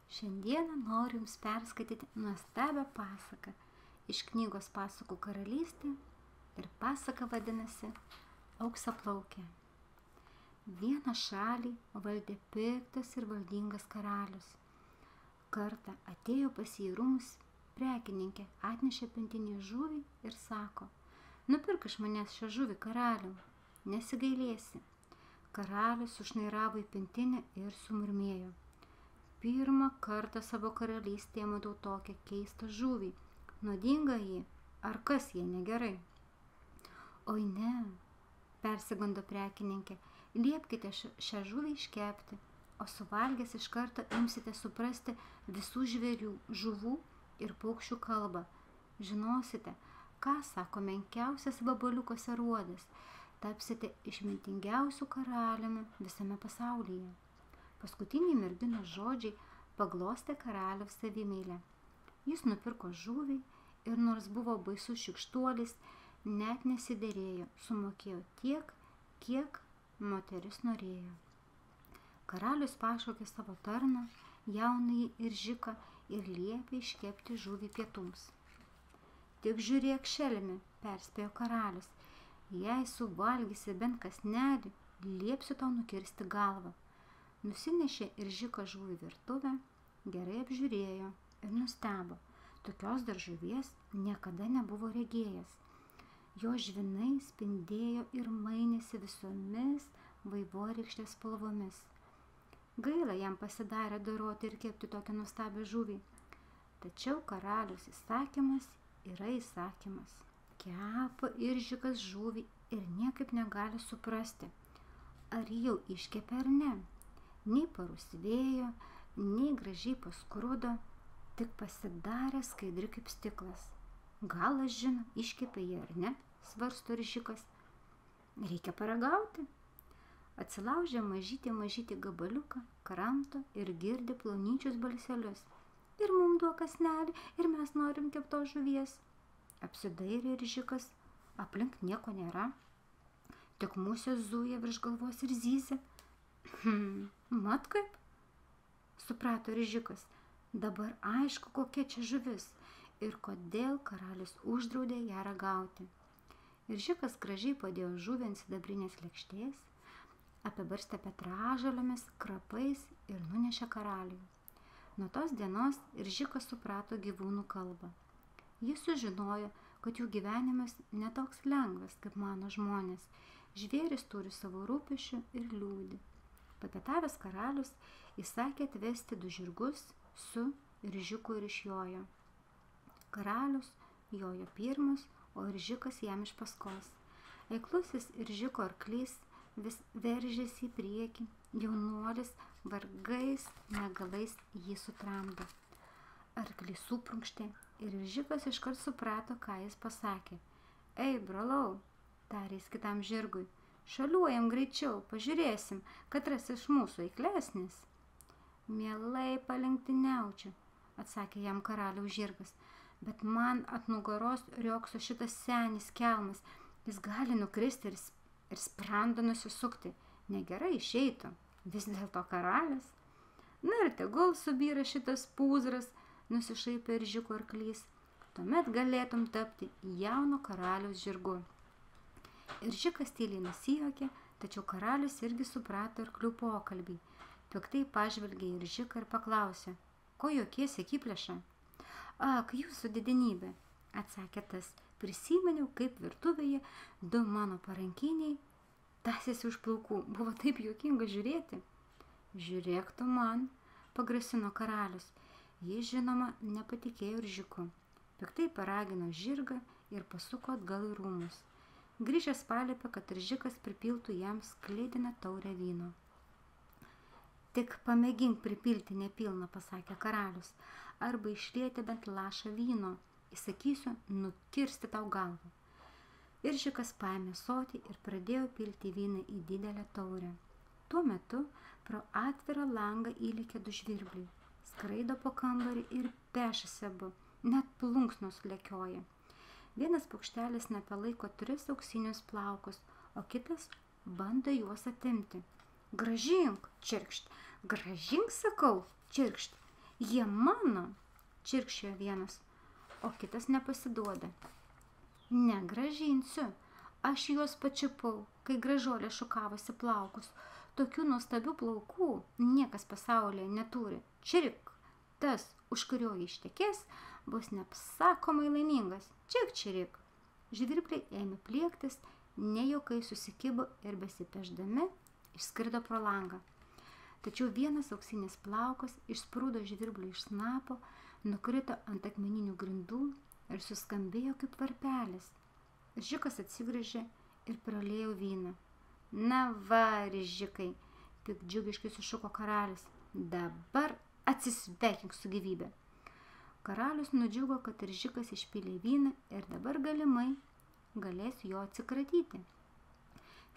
Šiandieną noriu Jums perskaityti nuostabią pasaką iš knygos Pasakų karalystė ir pasaka vadinasi Auksaplaukė. Vieną šalį valdė piktas ir valdingas karalius. Kartą atėjo pas jį į rūmus prekininkė, atnešė pintinį žuvį ir sako: "Nupirk iš manęs šią žuvį, karaliau, nesigailėsi." Karalius sušnairavo į pintinę ir sumurmėjo: "Pirmą kartą savo karalystėje matau tokią keistą žuvį. Nuodinga ji, ar kas jai negerai?" "Oi ne," persigando prekininkė, "liepkite šią žuvį iškepti, o suvalgęs iš karto imsite suprasti visų žvėrių, žuvų ir paukščių kalbą. Žinosite, ką sako menkiausias vabaliukas ar uodas, tapsite išmintingiausiu karaliumi visame pasaulyje." Paskutiniai merginos žodžiai paglostė karaliaus savimeilę. Jis nupirko žuvį ir nors buvo baisus šykštuolis, net nesiderėjo, sumokėjo tiek, kiek moteris norėjo. Karalius pašaukė savo tarną, jaunąjį Iržiką, ir liepė iškepti žuvį pietums. "Tik žiūrėk, šelmi," perspėjo karalius, "jei suvalgysi bent kąsnelį, liepsiu tau nukirsti galvą." Nusinešė Iržiką žuvį į virtuvę, gerai apžiūrėjo ir nustebo. Tokios dar žuvies niekada nebuvo regėjęs. Jo žvinai spindėjo ir mainėsi visomis vaivorykštės spalvomis. Gaila jam pasidarė doroti ir kepti tokią nuostabią žuvį. Tačiau karaliaus įsakymas yra įsakymas. Kepa Iržikas žuvį ir niekaip negali suprasti, ar jau iškepė ar ne. Nei parusvėjo, nei gražiai paskrudo, tik pasidarė skaidri kaip stiklas. "Gal aš žinau, iškepė jį ar ne," svarsto Iržikas. "Reikia paragauti." Atsilaužė mažytį gabaliuką, kramto ir girdi plonyčius balselius. "Ir mum duok kąsnelį, ir mes norim keptos žuvies." Apsidairė Iržikas, aplink nieko nėra, tik musės zuja virš galvos ir zyzia. Mat kaip, suprato Iržikas, dabar aišku, kokia čia žuvis ir kodėl karalius uždraudė ją ragauti. Iržikas gražiai padėjo žuvį ant sidabrinės lėkštės, apibarstė petražolėmis, krapais ir nunešė karaliui. Nuo tos dienos Iržikas suprato gyvūnų kalbą. Jis sužinojo, kad jų gyvenimas netoks lengvas, kaip mano žmonės. Žvėris turi savo rūpesčių ir liūdi. Papietavęs karalius įsakė atvesti 2 žirgus su Iržiku ir išjojo. Karalius jojo pirmas, o Iržikas jam iš paskos. Eiklusis Iržiko arklys vis veržėsi į priekį, jaunuolis vargais negalais jį sutramdė. Arklys suprunkštė ir Iržikas iškart suprato, ką jis pasakė. "Ei, brolau," tarė jis kitam žirgui, "šaliuojam greičiau, pažiūrėsim, katras iš mūsų eiklesnis." "Mielai palenktyniaučiau," atsakė jam karaliaus žirgas, "bet man ant nugaros riogso šitas senis kelmas, jis gali nukristi ir sprandą nusisukti. Negerai išeitų, vis dėlto karalius." "Na ir tegul subyra šitas pūzras," nusišaipė Iržiko arklys, "tuomet galėtum tapti jauno karaliaus žirgu." Iržikas tyliai nusijuokė, tačiau karalius irgi suprato arklių pokalbį. Piktai pažvelgė į Iržiką ir paklausė: "Ko juokiesi, akiplėša?" "Ak, jūsų didenybė," atsakė tas, "prisiminiau, kaip virtuvėje 2 mano parankiniai tąsėsi už plaukų. Buvo taip juokinga žiūrėti." "Žiūrėk tu man," pagrasino karalius. Jis, žinoma, nepatikėjo Iržiku. Piktai paragino žirgą ir pasuko atgal į rūmus. Grįžęs paliepė, kad Iržikas pripiltų jam sklidiną taurę vyno. "Tik pamėgink pripilti nepilną," pasakė karalius, "arba išlieti bent lašą vyno, įsakysiu nukirsti tau galvą." Iržikas paėmė ąsotį ir pradėjo pilti vyną į didelę taurę. Tuo metu pro atvirą langą įlėkė 2 žvirbliai. Skraido po kambarį ir pešasi abu, net plunksnos lekioja. Vienas paukštelis nepalaiko 3 auksinius plaukus, o kitas bando juos atimti. "Grąžink," čirkšt, "grąžink, sakau," čirkšt. Jie mano, čirkščiojo vienas, o kitas nepasiduoda. Negrąžinsiu, aš juos pačiupau, kai gražuolė šukavosi plaukus. Tokių nuostabių plaukų niekas pasaulyje neturi. Čirk, tas, už kurio ištekės, bus neapsakomai laimingas. Čirk. Žvirbliai ėmė pliektis, nejuokai susikibo ir besipešdami išskrido pro langą. Tačiau vienas auksinis plaukas išsprūdo žvirbliui iš snapo, nukrito ant akmeninių grindų ir suskambėjo kaip varpelis. Ržikas atsigręžė ir pralėjo vyną. Na va, Ržikai, piktdžiugiškai sušuko karalius, dabar atsisveikink su gyvybe. Karalius nudžiugo, kad Ržikas išpylė vyną ir dabar galimai galės jo atsikratyti.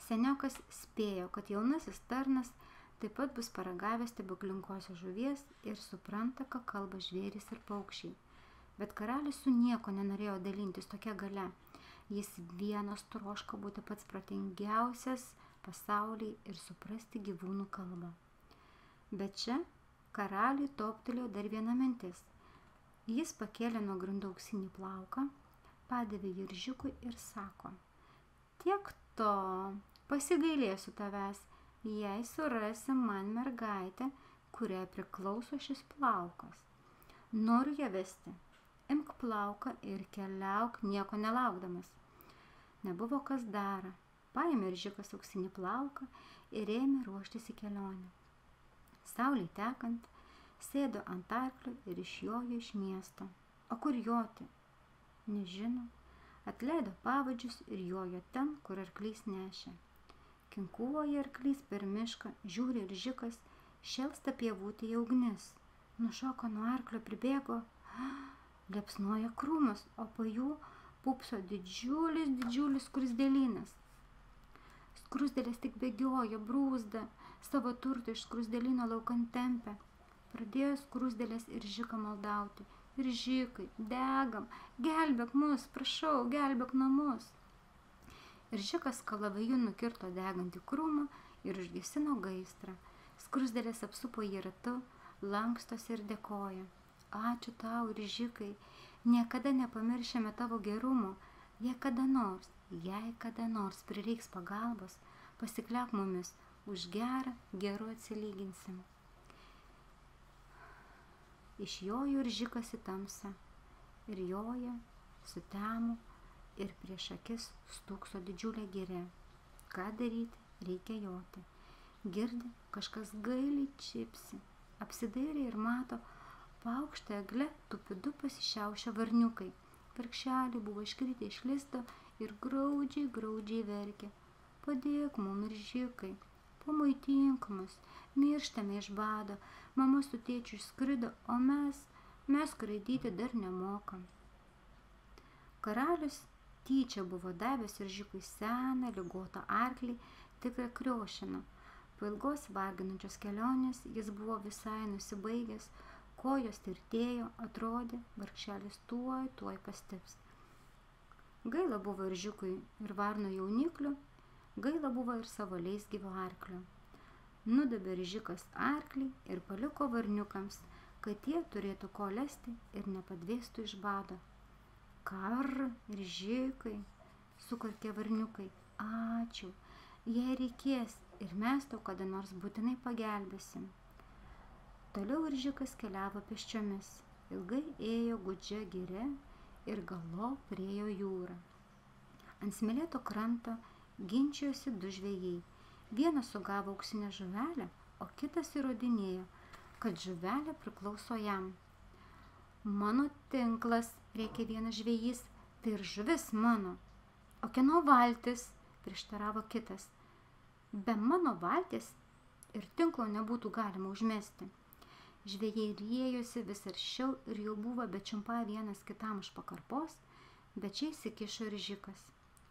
Seniokas spėjo, kad jaunasis tarnas taip pat bus paragavęs stebuklingosios žuvies ir supranta, ką kalba žvėrys ir paukščiai. Bet karalius su nieko nenorėjo dalintis tokia galia. Jis vienas troško būti pats protingiausias pasaulyje ir suprasti gyvūnų kalbą. Bet čia karaliui toptelėjo dar viena mintis. Jis pakėlė nuo grindų auksinį plauką, padavė jį Ržiukui ir sako, tiek to, pasigailėsiu tavęs, jei surasi man mergaitę, kuriai priklauso šis plaukas. Noriu ją vesti. Imk plauką ir keliauk nieko nelaukdamas. Nebuvo kas dara. Paėmė Ržikas auksinį plauką ir ėmė ruoštis į kelionę. Saulei tekant, sėdo ant arklio ir išjojo iš miesto. O kur joti? Nežino. Atleido pavadžius ir jojo ten, kur arklys nešė. Kinkuoja arklys per mišką, žiūri Ržikas, šėlsta pievutėje ugnis. Nušoko nuo arklio, pribėgo, liepsnoja krūmas, o po jų pupso didžiulis skruzdėlynas. Skruzdėlės tik bėgiojo, brūzda, savo turtą iš skruzdėlyno laukan tempė. Pradėjo skruzdėlės ir Ržiką maldauti. Ržikai, degam, gelbėk mus, prašau, gelbėk namus. Ržikas kalaviju nukirto degantį krūmą ir užgesino gaisrą. Skruzdėlės apsupo jį ratu, lankstosi ir dėkoja. Ačiū tau, Ržikai, niekada nepamiršėme tavo gerumo. Jei kada nors prireiks pagalbos, pasikliauk mumis, už gerą geru atsilyginsim. Išjojo Ržikas į tamsą ir joja, sutemo ir prieš akis stūkso didžiulė giria. Ką daryti, reikia joti. Girdi, kažkas gailiai čipsi, apsidairė ir mato, paaukštą eglę tupi du pasišiaušę varniukai. Vargšeliai buvo iškritę iš lizdo ir graudžiai verkė. Padėk mum, Ržikai, pamaitink mus, mirštame iš bado, mama su tėčiu išskrido, o mes skraidyti dar nemokam. Karalius tyčia buvo davęs Ržikui seną, ligotą arklį, tikrą kriošiną. Po ilgos varginančios kelionės jis buvo visai nusibaigęs, kojos tirtėjo, atrodė, vargšelis tuoj pastips. Gaila buvo Ržikui ir varno jauniklių, gaila buvo ir savo leisgyvio arklio. Nudabė Ržikas arklį ir paliko varniukams, kad jie turėtų ko lesti ir nepadvėstų iš bado. Kar, Ržikai, sukarkė varniukai, ačiū, jei reikės ir mes tau kada nors būtinai pagelbėsim. Toliau Ržikas keliavo pėsčiomis, ilgai ėjo gūdžia giria ir galop priėjo jūrą. Ant smėlėto kranto ginčijosi du žvejai. Vienas sugavo auksinę žuvelę, o kitas įrodinėjo, kad žuvelė priklauso jam. Mano tinklas, rėkė vienas žvejys, tai ir žuvis mano. O kieno valtis, prieštaravo kitas. Be mano valties ir tinklo nebūtų galima užmesti. Žvejai riejosi vis aršiau ir jau buvo bečiumpa vienas kitam už pakarpos, bet čia įsikišo Ržikas.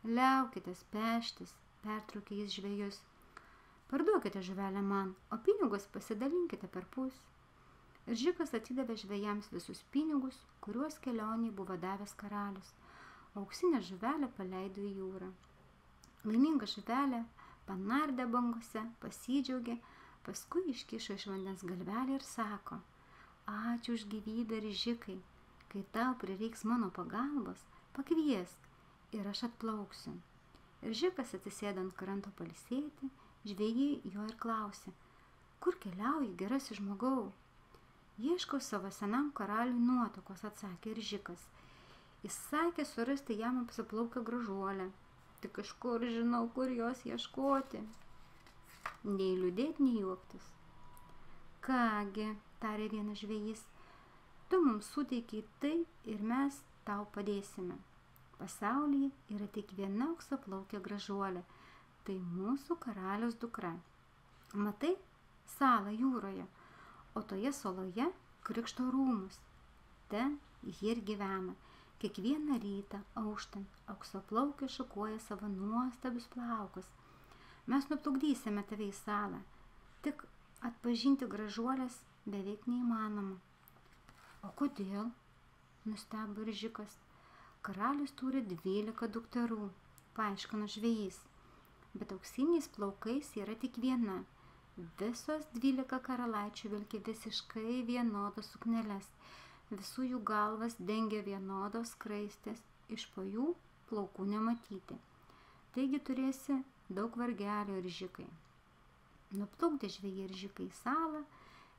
Liaukitės peštis, pertraukė jis žvejus. Parduokite žuvelę man, o pinigus pasidalinkite per pus. Ržikas atidavė žvejams visus pinigus, kuriuos kelioniai buvo davęs karalius. Auksinę žuvelę paleido į jūrą. Laiminga žuvelė panardė bangose, pasidžiaugė, paskui iškišo iš vandens galvelį ir sako, ačiū už gyvybę, Ržikai. Kai tau prireiks mano pagalbos, pakviesk ir aš atplauksiu. Ržikas atsisėdo ant kranto pailsėti, žvejai jo ir klausė: kur keliauji, gerasis žmogau? Ieškau savo senam karaliui nuotakos, atsakė Ržikas. Jis sakė surasti jam apsiplaukę gražuolę. Tik iš kur žinau, kur jos ieškoti? Nei liūdėti, nei juoktis. Kągi, tarė vienas žvejys, tu mums suteikiai tai ir mes tau padėsime. Pasaulyje yra tik viena auksaplaukė gražuolė, tai mūsų karaliaus dukra. Matai salą jūroje, o toje saloje Krikšto rūmus. Ten ji ir gyvena. Kiekvieną rytą auštant auksaplaukė šukuoja savo nuostabius plaukus. Mes nuplukdysime tave į salą, tik atpažinti gražuolės beveik neįmanoma. O kodėl? Nustebo Ržikas. Karalius turi 12 dukterų, paaiškino žvejys, bet auksiniais plaukais yra tik viena. Visos 12 karalaičių vilki visiškai vienodas sukneles. Visų jų galvas dengia vienodos skraistės, iš po jų plaukų nematyti. Taigi turėsi daug vargelio, Ržikai. Nuplukdė žvejai Ržikai į salą,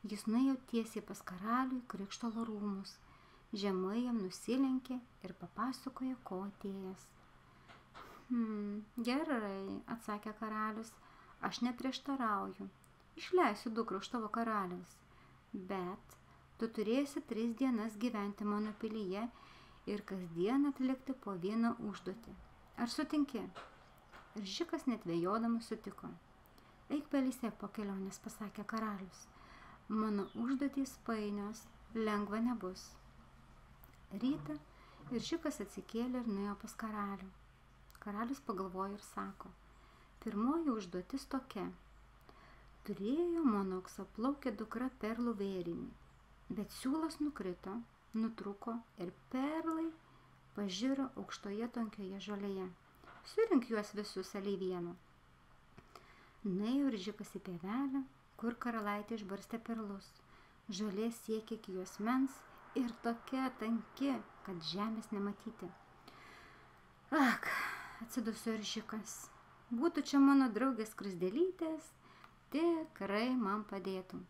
jis nuėjo tiesiai pas karalių Krikštolo rūmus. Žemai jam nusilenkė ir papasakojo, ko atėjęs. Gerai, atsakė karalius, aš neprieštarauju. Išleisiu dukrą už tavo karaliaus, bet tu turėsi 3 dienas gyventi mano pilyje ir kasdien atlikti po vieną užduotį. Ar sutinki? Ržikas net dvejodamas sutiko. Eik pailsėk po kelionės, pasakė karalius. Mano užduotys painios, lengva nebus. Rytą Ržikas atsikėlė ir nuėjo pas karalių. Karalius pagalvojo ir sako: pirmoji užduotis tokia. Turėjo mano auksaplaukė dukra perlų vėrinį, bet siūlas nukrito, nutruko ir perlai pažiro aukštoje tonkioje žolėje. Surink juos visus alei vieno. Nuėjo Ržikas į pievelę, kur karalaitė išbarstė perlus. Žolė siekė iki juosmens ir tokia tanki, kad žemės nematyti. Ak, atsiduso Ržikas, būtų čia mano draugės skruzdėlytės, tikrai man padėtų.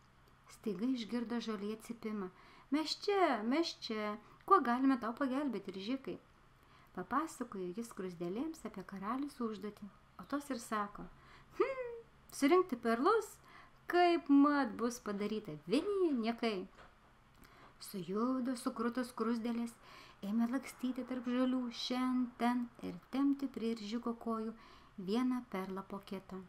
Staiga išgirdo žolėje cypimą. Mes čia, kuo galime tau pagelbėti, Ržikai? Papasakojo jis skruzdėlėms apie karalius užduotį, o tos ir sako: surinkti perlus, kaip mat bus padaryta, vieni niekai. Sujudo sukrutos skruzdėlės, ėmė lakstyti tarp žolių šen ten ir tempti prie Ržiko kojų vieną perlą po kitą.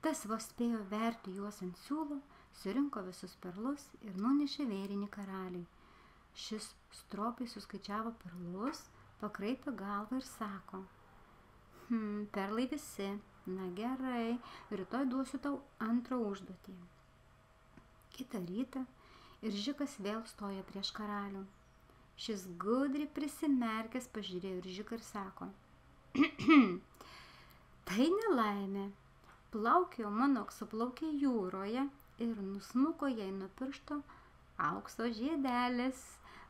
Tas vos spėjo verti juos ant siūlo, surinko visus perlus ir nunešė vėrinį karaliui. Šis stropiai suskaičiavo perlus, pakraipė galvą ir sako: perlai visi, na gerai, rytoj duosiu tau antrą užduotį. Kitą rytą Ržikas vėl stojo prieš karalių. Šis gudriai prisimerkęs pažiūrėjo Ržiką ir sako: tai nelaimė. Plaukėjo mano auksaplaukė jūroje ir nusmuko jai nuo piršto aukso žiedelis.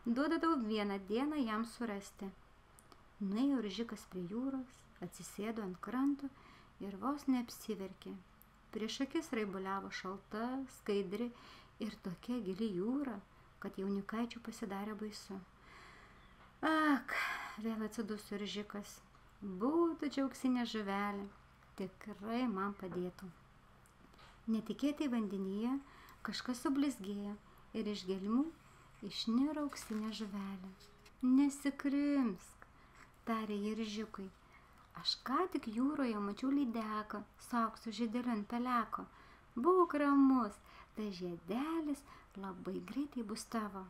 Duoda tau 1 dieną jam surasti. Nuėjo Ržikas prie jūros, atsisėdo ant kranto ir vos neapsiverkė. Prieš akis raibuliavo šalta, skaidri ir tokia gili jūra, kad jaunikaičių pasidarė baisu. Ak, vėl atsiduso Ržikas, būtų čia auksinė žuvelė, tikrai man padėtų. Netikėtai vandenyje kažkas sublizgėjo ir iš gelmių išniro auksinė žuvelė. Nesikrimsk, tarė ji Ržikui. Aš ką tik jūroje mačiau lydeką su aukso žiedeliu ant peleko. Būk ramus, tai žiedelis labai greitai bus tavo.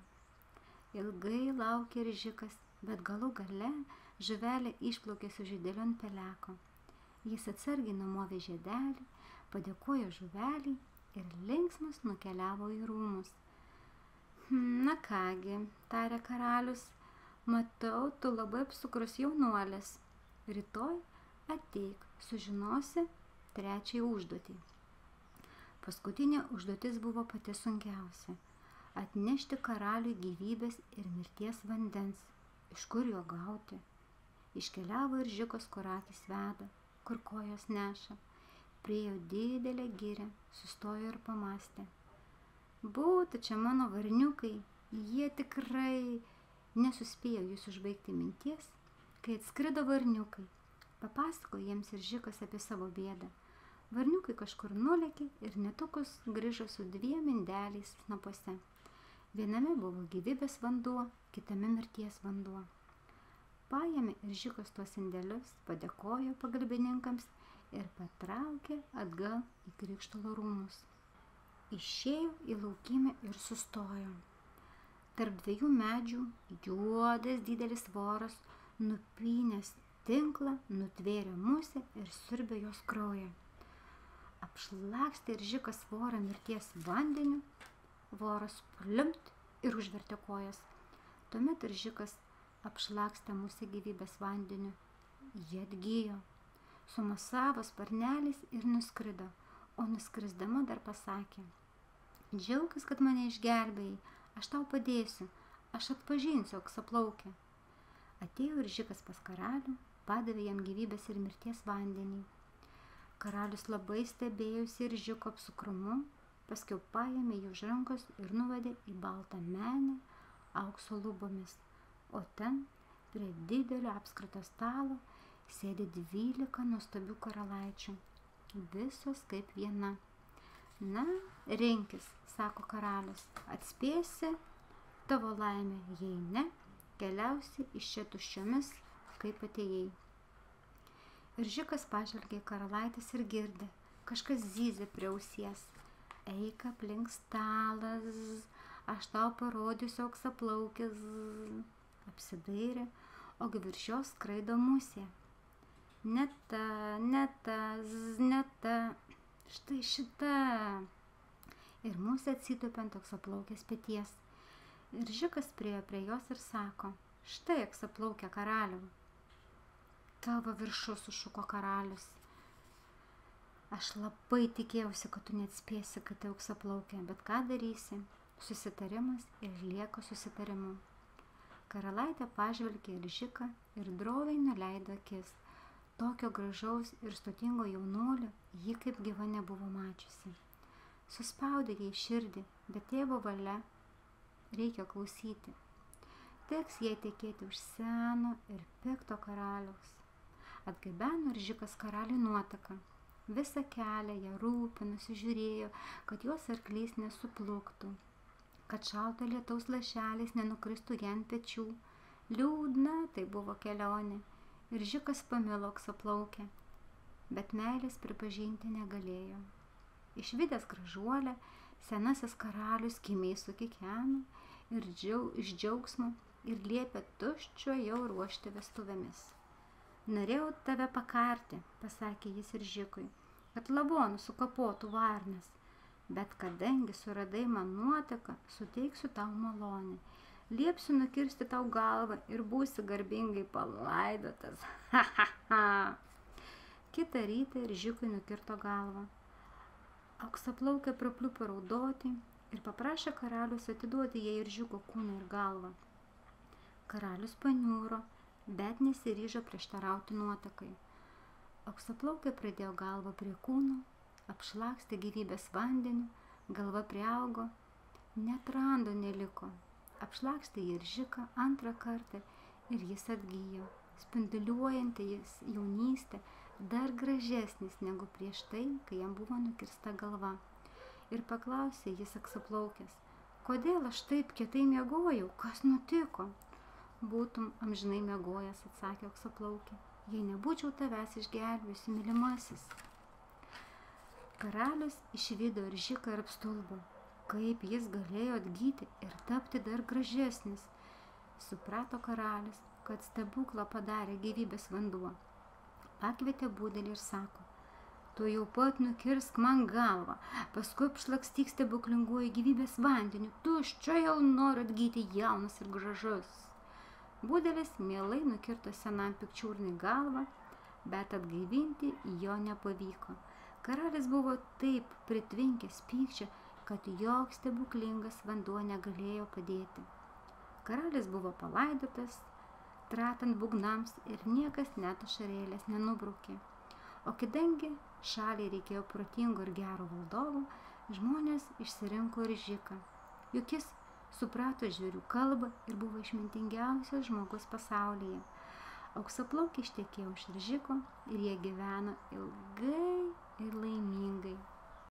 Ilgai laukė Ržikas, bet galų gale žuvelė išplaukė su žiedeliu ant peleko. Jis atsargiai numovė žiedelį, padėkojo žuvelį ir linksmas nukeliavo į rūmus. Na kągi, tarė karalius, matau, tu labai apsukrus jaunuolis. Rytoj ateik, sužinosi 3 užduotį. Paskutinė užduotis buvo pati sunkiausia. atnešti karaliui gyvybės ir mirties vandens. Iš kur jo gauti? Iškeliavo Iržikos, kur akys veda, kur kojos neša. Priėjo didelę girią, sustojo ir pamastė. Būtų čia mano varniukai, jie tikrai nesuspėjo jūs užbaigti minties, kai atskrido varniukai. Papasakojo jiems Iržikas apie savo bėdą. Varniukai kažkur nulėkė ir netrukus grįžo su 2 indeliais snapuose. Viename buvo gyvybės vanduo, kitame mirties vanduo. Paėmė Iržikas tuos indelius, padėkojo pagalbininkams ir patraukė atgal į Krikštolo rūmus. Išėjo į laukymę ir sustojo. Tarp 2 medžių juodas didelis voras, nupynęs tinklą, nutvėrė musę ir siurbė jos kraują. Apšlakstė Iržikas vorą mirties vandeniu, voras pliumpt ir užvertė kojas. Tuomet Iržikas apšlakstė musę gyvybės vandeniu. Jie atgijo, sumasavo sparneliais ir nuskrido, o nuskrisdama dar pasakė: Džiaukis, kad mane išgelbėjai, aš tau padėsiu, aš atpažinsiu auksaplaukę. Atėjo Iržikas pas karalių, padavė jam gyvybės ir mirties vandenį. Karalius labai stebėjusi Iržiko apsukrumu, paskiau paėmė jį už rankos ir nuvedė į baltą menę aukso lubomis, o ten prie didelio apskrito stalo sėdi 12 nuostabių karalaičių, visos kaip viena. Na, rinkis, sako karalius, atspėsi tavo laimę, jei ne, keliausi iš čia tuščiomis, kaip atėjai. Iržikas pažvelgė į karalaitis ir girdė, kažkas zyzė prie ausies. Eik aplink stalas, aš tau parodysiu auksaplaukės. Apsidairė, ogi virš jos skraido musė. Ne ta, ne ta, ne ta, štai šita. Ir musė atsitūpė ant auksaplaukės peties. Iržikas priėjo prie jos ir sako: štai auksaplaukė karaliau. Tavo viršus, sušuko karalius. Aš labai tikėjausi, kad tu neatspėsi, kad tai auksaplaukė, bet ką darysi? Susitarimas ir lieka susitarimu. Karalaitė pažvelgė Iržiką ir droviai nuleido akis. Tokio gražaus ir stotingo jaunuolio ji kaip gyva nebuvo mačiusi. Suspaudė jai širdį, bet tėvo valia reikia klausyti. Teks jai tekėti už seno ir pikto karaliaus. Atgabeno Iržikas karaliui nuotaką. Visą kelią ją rūpinosi, žiūrėjo, kad jos arklys nesupluktų, kad šalto lietaus lašeliais nenukristų jai ant pečių. Liūdna tai buvo kelionė. Iržikas pamilo auksaplaukę, bet meilės pripažinti negalėjo. Išvydęs gražuolę, senasis karalius kimiai sukikeno ir iš džiaugsmo ir liepė tuščio jau ruošti vestuvėmis. Norėjau tave pakarti, pasakė jis Iržikui, kad lavonų sukapotų varnas, bet kadangi suradai man nuotaką, suteiksiu tau malonę. Liepsiu nukirsti tau galvą ir būsi garbingai palaidotas. Ha, ha, ha. Kitą rytą Iržikui nukirto galvą. Auksaplaukė prapliupo raudoti ir paprašė karalius atiduoti jai Iržiko kūną ir galvą. Karalius paniūro, bet nesiryžo prieštarauti nuotakai. Auksaplaukė pradėjo galvą prie kūno, apšlakstė gyvybės vandeniu, galva priaugo, net rando neliko. Apšlakstė Iržiką antrą kartą ir jis atgijo, spinduliuojanti jis jaunystė, dar gražesnis negu prieš tai, kai jam buvo nukirsta galva. Ir paklausė jis auksaplaukės: kodėl aš taip kietai miegojau, kas nutiko? Būtum amžinai miegojęs, atsakė auksaplaukė, jei nebūčiau tavęs išgelbėjusi, mylimasis. Karalius išvydo Iržiką ir apstulbo. Kaip jis galėjo atgyti ir tapti dar gražesnis? Suprato karalius, kad stebuklą padarė gyvybės vanduo. Pakvietė budelį ir sako: tu jau pat nukirsk man galvą, paskui apšlakstyk stebuklinguoju gyvybės vandeniu, tuščio jau noriu atgyti jaunas ir gražus. Budelis mielai nukirto senam pikčiurnai galvą, bet atgaivinti jo nepavyko. Karalis buvo taip pritvinkęs pykčio, kad joks stebuklingas vanduo negalėjo padėti. Karalius buvo palaidotas, tratant būgnams ir niekas net ašarėlės nenubraukė. O kadangi šaliai reikėjo protingo ir gero valdovo, žmonės išsirinko Ržiką. Juk jis suprato žvėrių kalbą ir buvo išmintingiausias žmogus pasaulyje. Auksaplaukė ištekėjo už Ržiko ir jie gyveno ilgai ir laimingai.